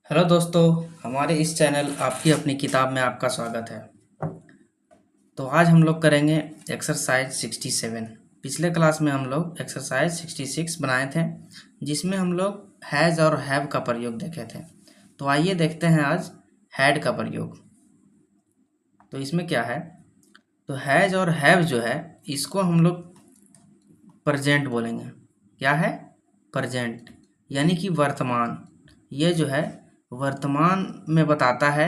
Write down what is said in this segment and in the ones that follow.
Hello दोस्तों, हमारे इस चैनल आपकी अपनी किताब में आपका स्वागत है। तो आज हम लोग करेंगे एक्सरसाइज 67। पिछले क्लास में हम लोग एक्सरसाइज 66 बनाए थे, जिसमें हम लोग हैज़ और हैव का प्रयोग देखे थे। तो आइए देखते हैं आज हैड का प्रयोग। तो इसमें क्या है, तो हैज़ और हैव जो है इसको हम लोग प्रेजेंट बोलेंगे। क्या है? प्रेजेंट, यानी कि वर्तमान। ये जो है वर्तमान में बताता है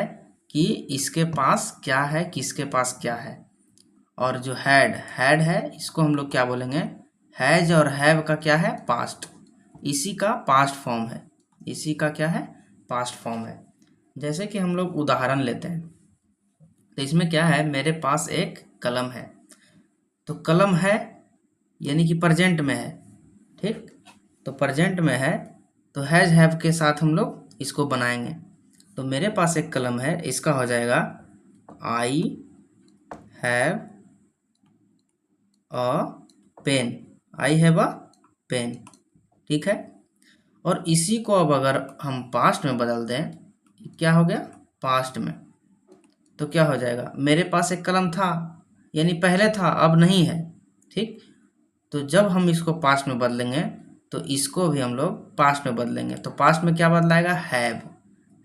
कि इसके पास क्या है, किसके पास क्या है। और जो हैड हैड है इसको हम लोग क्या बोलेंगे? हैज और हैव का क्या है? पास्ट। इसी का पास्ट फॉर्म है। इसी का क्या है? पास्ट फॉर्म है। जैसे कि हम लोग उदाहरण लेते हैं, तो इसमें क्या है, मेरे पास एक कलम है। तो कलम है यानी कि प्रेजेंट में है। ठीक, तो प्रेजेंट में है तो हैज हैव के साथ हम लोग इसको बनाएंगे। तो मेरे पास एक कलम है, इसका हो जाएगा I have a pen. I have a pen. ठीक है। और इसी को अब अगर हम पास्ट में बदल दें, क्या हो गया? पास्ट में। तो क्या हो जाएगा? मेरे पास एक कलम था, यानी पहले था, अब नहीं है। ठीक, तो जब हम इसको पास्ट में बदलेंगे तो इसको भी हम लोग पास्ट में बदलेंगे। तो पास्ट में क्या बदलाएगा? हैव।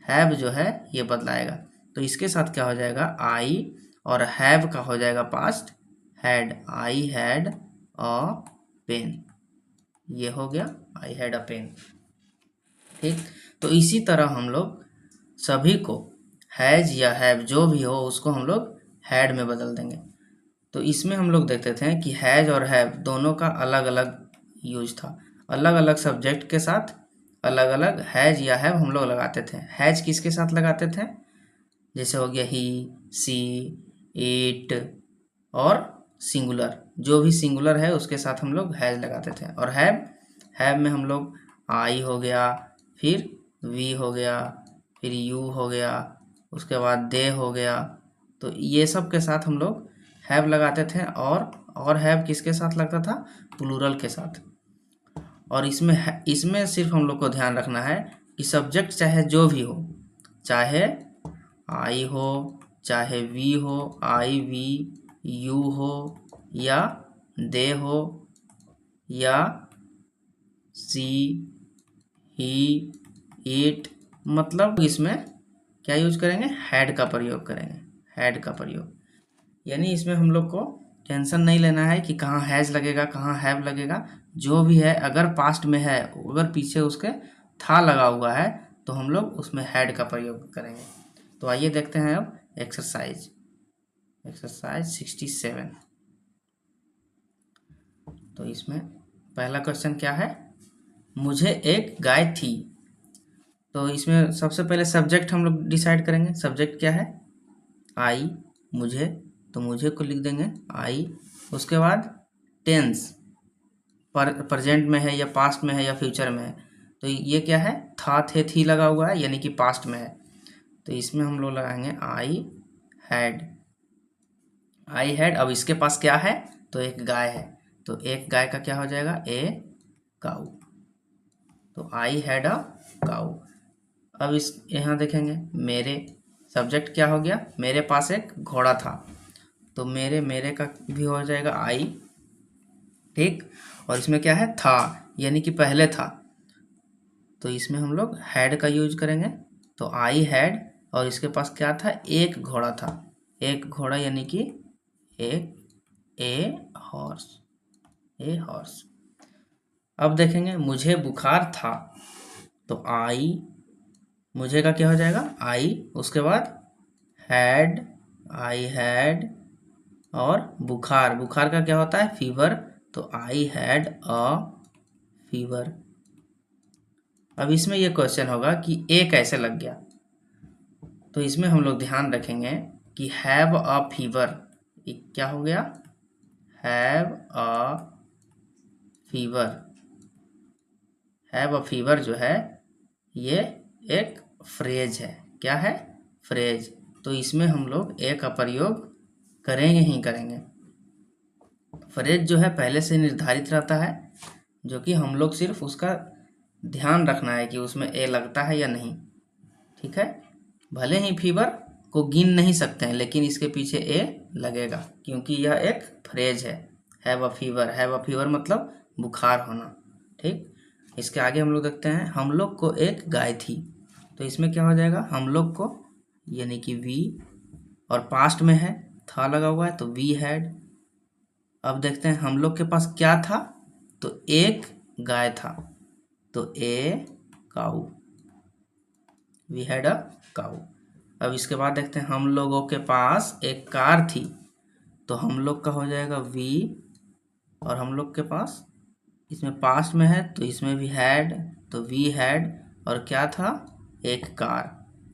हैव जो है ये बदलाएगा। तो इसके साथ क्या हो जाएगा? आई और हैव का हो जाएगा past had. I had a pen. ये हो गया आई हैड अ पेन। ठीक, तो इसी तरह हम लोग सभी को हैज या हैव जो भी हो उसको हम लोग हैड में बदल देंगे। तो इसमें हम लोग देखते थे कि हैज और हैव दोनों का अलग अलग यूज था। अलग अलग सब्जेक्ट के साथ अलग अलग हैज या हैव हम लोग लगाते थे। हैज किसके साथ लगाते थे? जैसे हो गया ही, सी, इट, और सिंगुलर। जो भी सिंगुलर है उसके साथ हम लोग हैज लगाते थे। और हैव में हम लोग आई हो गया, फिर वी हो गया, फिर यू हो गया, उसके बाद दे हो गया। तो ये सब के साथ हम लोग हैव लगाते थे। और हैव किसके साथ लगता था? प्लूरल के साथ। और इसमें सिर्फ हम लोग को ध्यान रखना है कि सब्जेक्ट चाहे जो भी हो, चाहे आई हो, चाहे वी हो, आई वी, यू हो, या दे हो, या सी, ही, इट, मतलब इसमें क्या यूज करेंगे? हैड का प्रयोग करेंगे। हैड का प्रयोग, यानी इसमें हम लोग को टेंशन नहीं लेना है कि कहाँ हैज लगेगा, कहाँ हैव लगेगा। जो भी है, अगर पास्ट में है, अगर पीछे उसके था लगा हुआ है, तो हम लोग उसमें हैड का प्रयोग करेंगे। तो आइए देखते हैं अब एक्सरसाइज 67। तो इसमें पहला क्वेश्चन क्या है? मुझे एक गाय थी। तो इसमें सबसे पहले सब्जेक्ट हम लोग डिसाइड करेंगे। सब्जेक्ट क्या है? आई, मुझे। तो मुझे को लिख देंगे आई। उसके बाद टेंस, प्रेजेंट में है या पास्ट में है या फ्यूचर में है। तो ये क्या है? था, थे, थी लगा हुआ है, यानी कि पास्ट में है। तो इसमें हम लोग लगाएंगे आई हैड। I had. अब इसके पास क्या है? तो एक गाय है। तो एक गाय का क्या हो जाएगा? ए काऊ। तो आई हैड अ काऊ। अब इस यहाँ देखेंगे, मेरे सब्जेक्ट क्या हो गया? मेरे पास एक घोड़ा था। तो मेरे का भी हो जाएगा आई। ठीक, और इसमें क्या है? था, यानी कि पहले था। तो इसमें हम लोग हैड का यूज करेंगे। तो आई हैड, और इसके पास क्या था? एक घोड़ा था। एक घोड़ा यानी कि एक ए हॉर्स। A horse. अब देखेंगे, मुझे बुखार था। तो मुझे का क्या हो जाएगा? आई। उसके बाद हैड, आई हैड, और बुखार का क्या होता है? फीवर। तो आई हैड अ फीवर। अब इसमें यह क्वेश्चन होगा कि ए कैसे लग गया। तो इसमें हम लोग ध्यान रखेंगे कि हैव अ फीवर, क्या हो गया? Have a fever. Have a fever जो है ये एक फ्रेज है। क्या है? फ्रेज। तो इसमें हम लोग ए का प्रयोग करेंगे ही करेंगे। फ्रेज जो है पहले से निर्धारित रहता है, जो कि हम लोग सिर्फ उसका ध्यान रखना है कि उसमें ए लगता है या नहीं। ठीक है, भले ही फीवर को गिन नहीं सकते हैं लेकिन इसके पीछे ए लगेगा क्योंकि यह एक फ्रेज है। Have a fever, have a fever मतलब बुखार होना। ठीक, इसके आगे हम लोग देखते हैं हम लोग को एक गाय थी, तो इसमें क्या हो जाएगा हम लोग को, यानी कि वी, और पास्ट में है था लगा हुआ है तो वी हैड। अब देखते हैं हम लोग के पास क्या था, तो एक गाय था तो ए काऊ, वी हैड अ काऊ। अब इसके बाद देखते हैं हम लोगों के पास एक कार थी, तो हम लोग का हो जाएगा वी, और हम लोग के पास इसमें पास्ट में है तो इसमें भी हैड, तो वी हैड, और क्या था एक कार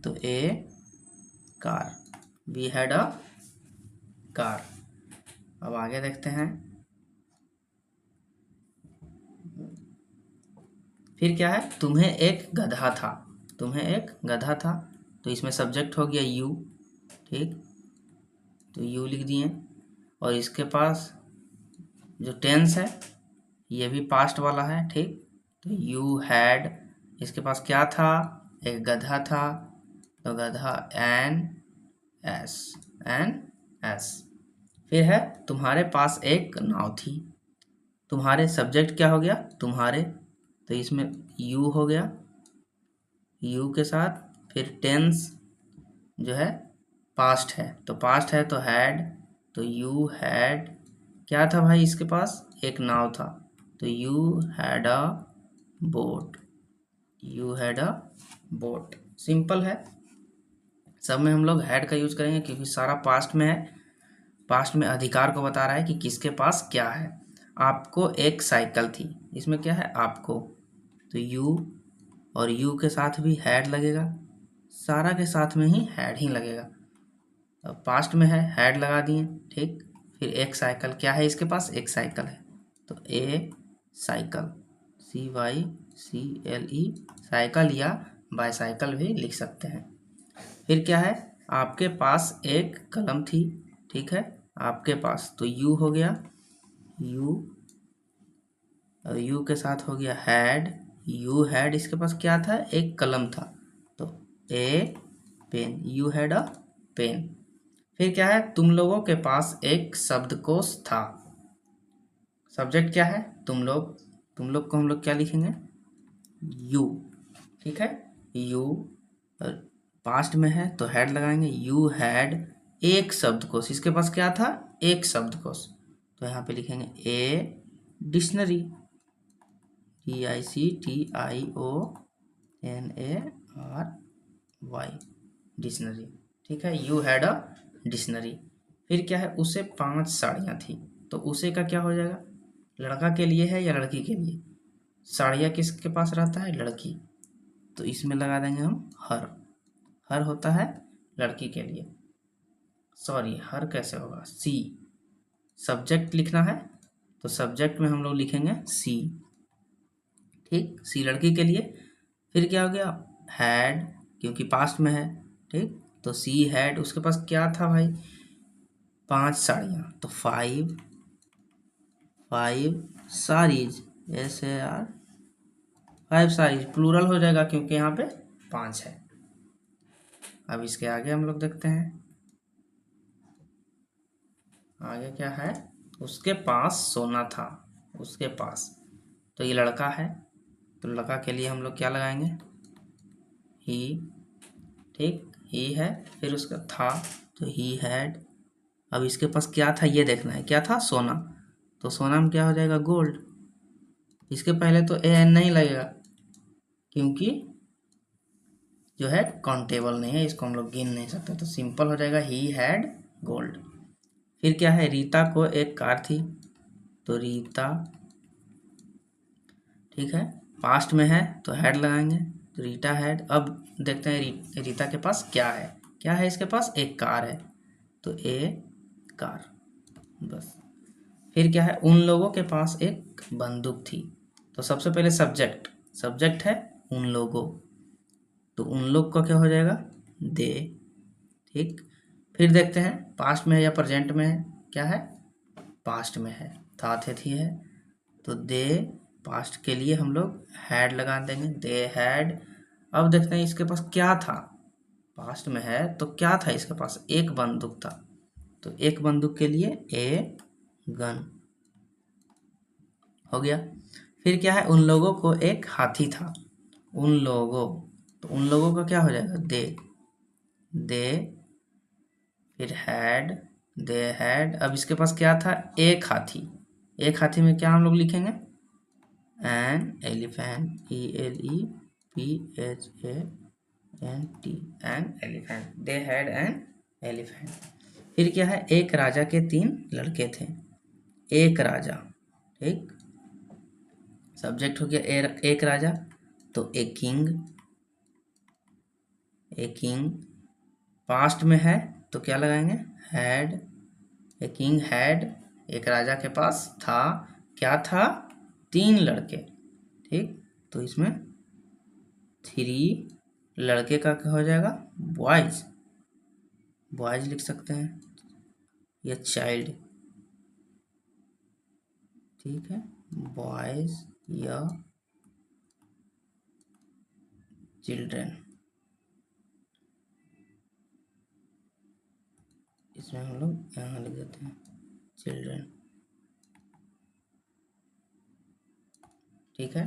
तो a car, we had a car. अब आगे देखते हैं, फिर क्या है, तुम्हें एक गधा था, तुम्हें एक गधा था, तो इसमें सब्जेक्ट हो गया यू। ठीक, तो यू लिख दिए, और इसके पास जो टेंस है ये भी पास्ट वाला है। ठीक, तो यू हैड, इसके पास क्या था, एक गधा था, तो गधा एन एस, एन एस। फिर है तुम्हारे पास एक नाव थी, तुम्हारे सब्जेक्ट क्या हो गया तुम्हारे, तो इसमें यू हो गया, यू के साथ फिर टेंस जो है पास्ट है, तो पास्ट है तो हैड, तो यू हैड, क्या था भाई इसके पास एक नाव था, तो you had a boat, you had a boat. Simple है, सब में हम लोग हैड का यूज करेंगे क्योंकि सारा पास्ट में है, पास्ट में अधिकार को बता रहा है कि किसके पास क्या है। आपको एक साइकिल थी, इसमें क्या है आपको, तो यू, और यू के साथ भी हैड लगेगा, सारा के साथ में ही हैड ही लगेगा। अब पास्ट में है हैड लगा दिए। ठीक, फिर एक साइकिल, क्या है इसके पास एक साइकिल है, तो ए साइकिल, CYCLE साइकिल, या बाईसाइकिल भी लिख सकते हैं। फिर क्या है, आपके पास एक कलम थी, ठीक है, आपके पास, तो यू हो गया, यू, और यू के साथ हो गया हैड, यू हैड, इसके पास क्या था एक कलम था, तो a pen, you had a pen. फिर क्या है, तुम लोगों के पास एक शब्दकोश था, सब्जेक्ट क्या है तुम लोग, तुम लोग को हम लोग क्या लिखेंगे यू। ठीक है, यू, पास्ट में है तो हैड लगाएंगे, यू हैड एक शब्दकोश, इसके पास क्या था एक शब्दकोश, तो यहाँ पे लिखेंगे ए डिक्शनरी, DICTIONARY, डिक्शनरी। ठीक है, यू हैड अ डिक्शनरी। फिर क्या है, उसे 5 साड़ियाँ थी, तो उसे का क्या हो जाएगा, लड़का के लिए है या लड़की के लिए, साड़ियाँ किसके पास रहता है लड़की, तो इसमें लगा देंगे हम हर, हर होता है लड़की के लिए, सॉरी हर कैसे होगा सी, सब्जेक्ट लिखना है तो सब्जेक्ट में हम लोग लिखेंगे सी। ठीक, सी लड़की के लिए। फिर क्या हो गया हैड, क्योंकि पास्ट में है, ठीक, तो सी हैड, उसके पास क्या था भाई 5 साड़ियाँ, तो 5 साड़ीज, SAR, 5 साड़ीज, प्लूरल हो जाएगा क्योंकि यहाँ पे 5 है। अब इसके आगे हम लोग देखते हैं, आगे क्या है, उसके पास सोना था, उसके पास, तो ये लड़का है, तो लड़का के लिए हम लोग क्या लगाएंगे ही। ठीक, ही है, फिर उसका था तो ही हैड। अब इसके पास क्या था ये देखना है, क्या था सोना, तो सोना में क्या हो जाएगा गोल्ड, इसके पहले तो AN नहीं लगेगा क्योंकि जो है काउंटेबल नहीं है, इसको हम लोग गिन नहीं सकते, तो सिंपल हो जाएगा ही हैड गोल्ड। फिर क्या है, रीता को एक कार थी, तो रीता, ठीक है, पास्ट में है तो हैड लगाएंगे, तो रीटा हैड। अब देखते हैं रीता के पास क्या है, क्या है इसके पास एक कार है, तो ए कार, बस। फिर क्या है, उन लोगों के पास एक बंदूक थी, तो सबसे पहले सब्जेक्ट, सब्जेक्ट है उन लोगों, तो उन लोग का क्या हो जाएगा दे। ठीक, फिर देखते हैं पास्ट में है या प्रेजेंट में है, क्या है पास्ट में है, था थे थी है, तो दे, पास्ट के लिए हम लोग हैड लगा देंगे, दे हैड। अब देखते हैं इसके पास क्या था, पास्ट में है तो क्या था इसके पास, एक बंदूक था, तो एक बंदूक के लिए ए गन हो गया। फिर क्या है, उन लोगों को एक हाथी था, उन लोगों, तो उन लोगों का क्या हो जाएगा, दे, फिर दे हैड। अब इसके पास क्या था, एक हाथी, एक हाथी में क्या हम लोग लिखेंगे, an elephant, ELEPHANT, an elephant, they had an elephant. फिर क्या है, एक राजा के 3 लड़के थे, एक राजा, ठीक, सब्जेक्ट हो गया एक राजा, तो ए किंग, पास्ट में है तो क्या लगाएंगे, हैड, ए किंग हैड, एक राजा के पास था, क्या था, 3 लड़के, ठीक, तो इसमें 3 लड़के का क्या हो जाएगा, बॉयज, बॉयज लिख सकते हैं या चाइल्ड, ठीक है, बॉयज या चिल्ड्रेन, इसमें हम लोग यहाँ लिख देते हैं चिल्ड्रेन, ठीक है।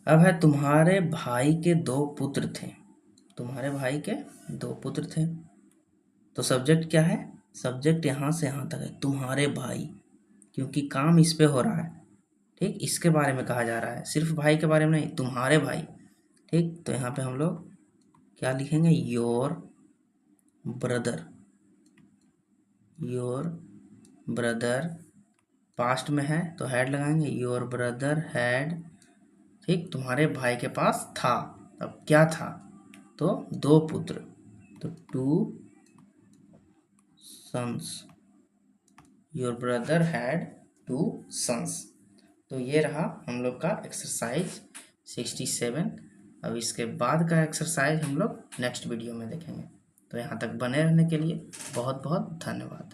अब है तुम्हारे भाई के 2 पुत्र थे, तुम्हारे भाई के 2 पुत्र थे, तो सब्जेक्ट क्या है, सब्जेक्ट यहाँ से यहाँ तक है, तुम्हारे भाई, क्योंकि काम इस पे हो रहा है, ठीक, इसके बारे में कहा जा रहा है, सिर्फ भाई के बारे में नहीं, तुम्हारे भाई, ठीक, तो यहाँ पे हम लोग क्या लिखेंगे, योर ब्रदर, पास्ट में है तो हैड लगाएंगे, योर ब्रदर हैड, ठीक, तुम्हारे भाई के पास था, अब क्या था, तो 2 पुत्र, तो 2 sons, your brother had 2 sons। तो ये रहा हम लोग का एक्सरसाइज 67। अब इसके बाद का एक्सरसाइज हम लोग नेक्स्ट वीडियो में देखेंगे। तो यहाँ तक बने रहने के लिए बहुत बहुत धन्यवाद।